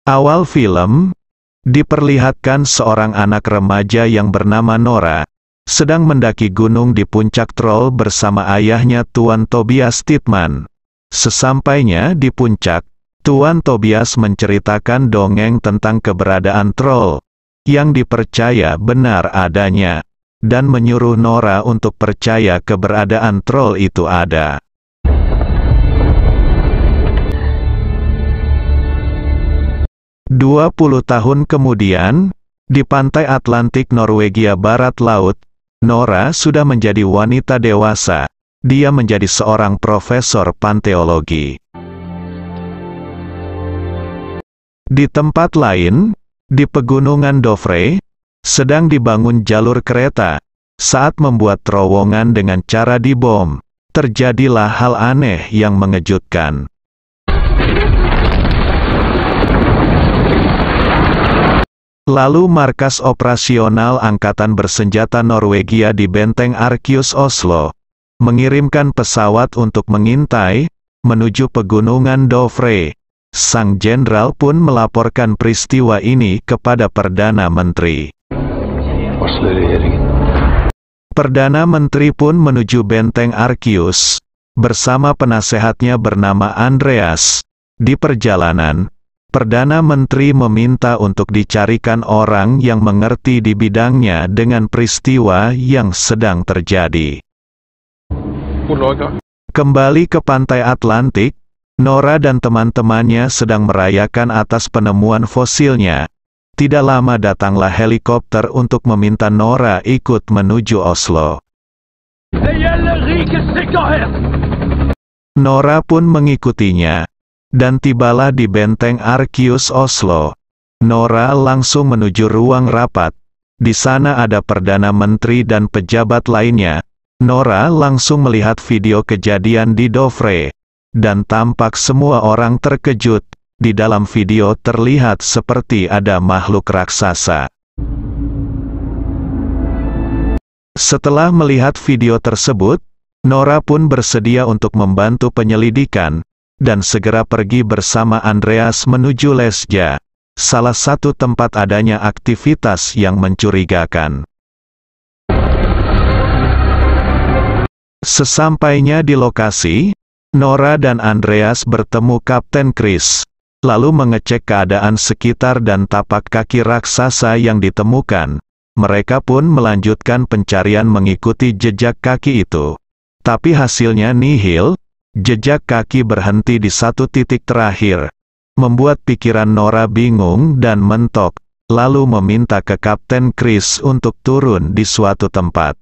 Awal film diperlihatkan seorang anak remaja yang bernama Nora sedang mendaki gunung di puncak Troll bersama ayahnya Tuan Tobias Titman. Sesampainya di puncak, Tuan Tobias menceritakan dongeng tentang keberadaan Troll yang dipercaya benar adanya, dan menyuruh Nora untuk percaya keberadaan Troll itu ada. "20 tahun kemudian, di pantai Atlantik Norwegia Barat Laut, Nora sudah menjadi wanita dewasa. Dia menjadi seorang profesor panteologi. Di tempat lain, di pegunungan Dovre, sedang dibangun jalur kereta. Saat membuat terowongan dengan cara dibom, terjadilah hal aneh yang mengejutkan. Lalu markas operasional Angkatan Bersenjata Norwegia di Benteng Arkius Oslo mengirimkan pesawat untuk mengintai menuju pegunungan Dovre. Sang jenderal pun melaporkan peristiwa ini kepada Perdana Menteri. Perdana Menteri pun menuju Benteng Arkius bersama penasehatnya bernama Andreas. Di perjalanan, Perdana Menteri meminta untuk dicarikan orang yang mengerti di bidangnya dengan peristiwa yang sedang terjadi. Kembali ke pantai Atlantik, Nora dan teman-temannya sedang merayakan atas penemuan fosilnya. Tidak lama datanglah helikopter untuk meminta Nora ikut menuju Oslo. Nora pun mengikutinya, dan tibalah di Benteng Arkius Oslo. Nora langsung menuju ruang rapat. Di sana ada Perdana Menteri dan pejabat lainnya. Nora langsung melihat video kejadian di Dovre, dan tampak semua orang terkejut. Di dalam video terlihat seperti ada makhluk raksasa. Setelah melihat video tersebut, Nora pun bersedia untuk membantu penyelidikan, dan segera pergi bersama Andreas menuju Lesja, salah satu tempat adanya aktivitas yang mencurigakan. Sesampainya di lokasi, Nora dan Andreas bertemu Kapten Chris, lalu mengecek keadaan sekitar dan tapak kaki raksasa yang ditemukan. Mereka pun melanjutkan pencarian mengikuti jejak kaki itu. Tapi hasilnya nihil. Jejak kaki berhenti di satu titik terakhir, membuat pikiran Nora bingung dan mentok, lalu meminta ke Kapten Chris untuk turun di suatu tempat.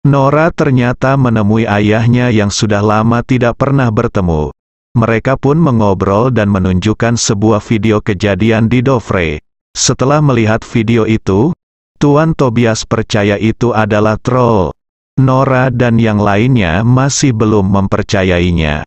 Nora ternyata menemui ayahnya yang sudah lama tidak pernah bertemu. Mereka pun mengobrol dan menunjukkan sebuah video kejadian di Dovre. Setelah melihat video itu, Tuan Tobias percaya itu adalah troll. Nora dan yang lainnya masih belum mempercayainya.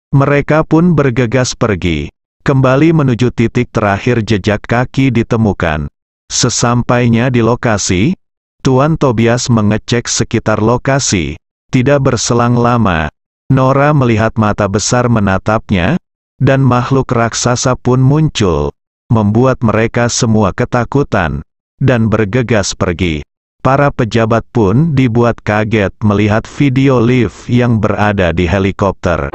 Mereka pun bergegas pergi, kembali menuju titik terakhir jejak kaki ditemukan. Sesampainya di lokasi, Tuan Tobias mengecek sekitar lokasi. Tidak berselang lama, Nora melihat mata besar menatapnya, dan makhluk raksasa pun muncul, membuat mereka semua ketakutan dan bergegas pergi. Para pejabat pun dibuat kaget melihat video live yang berada di helikopter.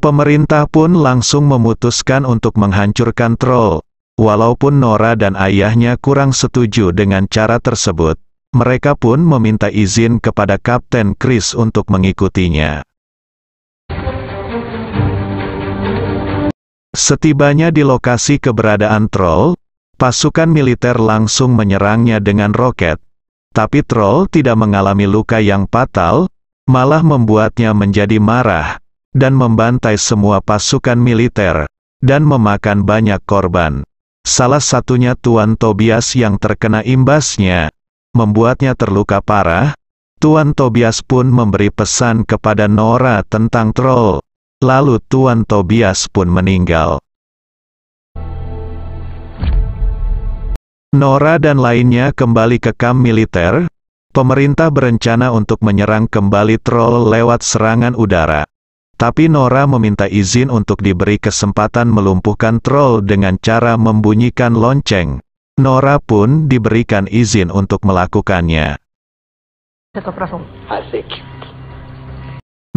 Pemerintah pun langsung memutuskan untuk menghancurkan troll. Walaupun Nora dan ayahnya kurang setuju dengan cara tersebut, mereka pun meminta izin kepada Kapten Chris untuk mengikutinya. Setibanya di lokasi keberadaan troll, pasukan militer langsung menyerangnya dengan roket. Tapi troll tidak mengalami luka yang fatal, malah membuatnya menjadi marah, dan membantai semua pasukan militer, dan memakan banyak korban. Salah satunya Tuan Tobias yang terkena imbasnya, membuatnya terluka parah. Tuan Tobias pun memberi pesan kepada Nora tentang troll. Lalu Tuan Tobias pun meninggal. Nora dan lainnya kembali ke kamp militer. Pemerintah berencana untuk menyerang kembali troll lewat serangan udara. Tapi Nora meminta izin untuk diberi kesempatan melumpuhkan troll dengan cara membunyikan lonceng. Nora pun diberikan izin untuk melakukannya.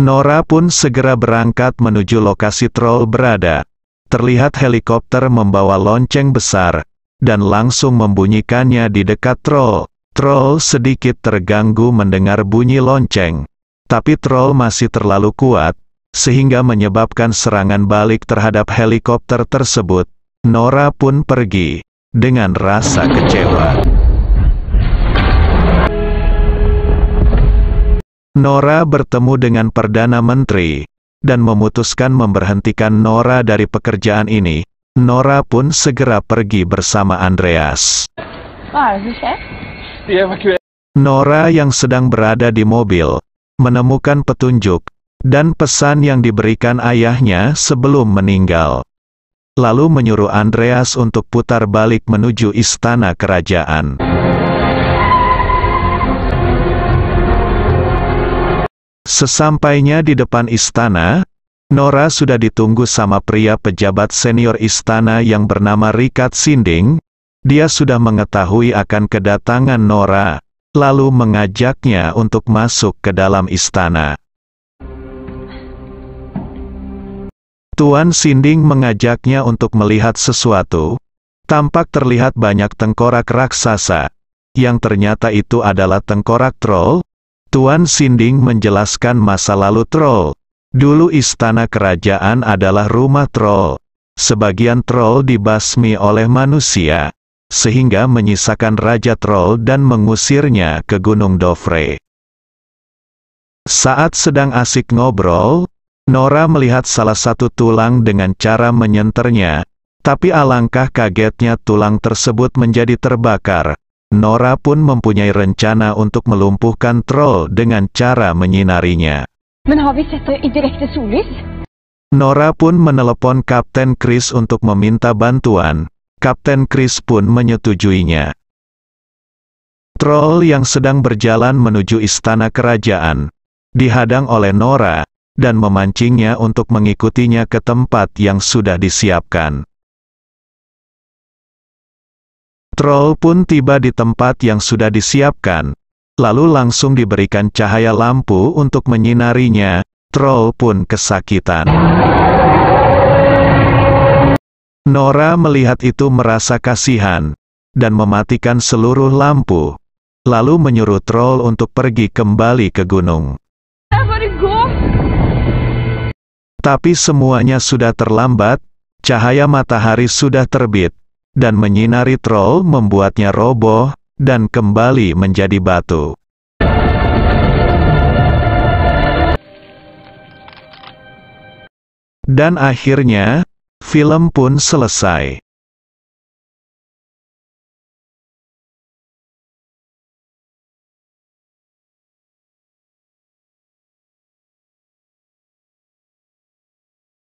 Nora pun segera berangkat menuju lokasi troll berada. Terlihat helikopter membawa lonceng besar, dan langsung membunyikannya di dekat troll. Troll sedikit terganggu mendengar bunyi lonceng. Tapi troll masih terlalu kuat, sehingga menyebabkan serangan balik terhadap helikopter tersebut. Nora pun pergi, dengan rasa kecewa. Nora bertemu dengan Perdana Menteri, dan memutuskan memberhentikan Nora dari pekerjaan ini. Nora pun segera pergi bersama Andreas. Nora yang sedang berada di mobil, menemukan petunjuk, dan pesan yang diberikan ayahnya sebelum meninggal. Lalu menyuruh Andreas untuk putar balik menuju istana kerajaan. Sesampainya di depan istana, Nora sudah ditunggu sama pria pejabat senior istana yang bernama Richard Sinding. Dia sudah mengetahui akan kedatangan Nora, lalu mengajaknya untuk masuk ke dalam istana. Tuan Sinding mengajaknya untuk melihat sesuatu. Tampak terlihat banyak tengkorak raksasa, yang ternyata itu adalah tengkorak troll. Tuan Sinding menjelaskan masa lalu troll. Dulu istana kerajaan adalah rumah troll. Sebagian troll dibasmi oleh manusia, sehingga menyisakan Raja Troll dan mengusirnya ke Gunung Dovre. Saat sedang asik ngobrol, Nora melihat salah satu tulang dengan cara menyenternya, tapi alangkah kagetnya tulang tersebut menjadi terbakar. Nora pun mempunyai rencana untuk melumpuhkan troll dengan cara menyinarinya. Nora pun menelepon Kapten Chris untuk meminta bantuan. Kapten Chris pun menyetujuinya. Troll yang sedang berjalan menuju istana kerajaan dihadang oleh Nora, dan memancingnya untuk mengikutinya ke tempat yang sudah disiapkan. Troll pun tiba di tempat yang sudah disiapkan, lalu langsung diberikan cahaya lampu untuk menyinarinya. Troll pun kesakitan. Nora melihat itu merasa kasihan, dan mematikan seluruh lampu, lalu menyuruh troll untuk pergi kembali ke gunung. Tapi semuanya sudah terlambat, cahaya matahari sudah terbit, dan menyinari troll membuatnya roboh, dan kembali menjadi batu. Dan akhirnya, film pun selesai.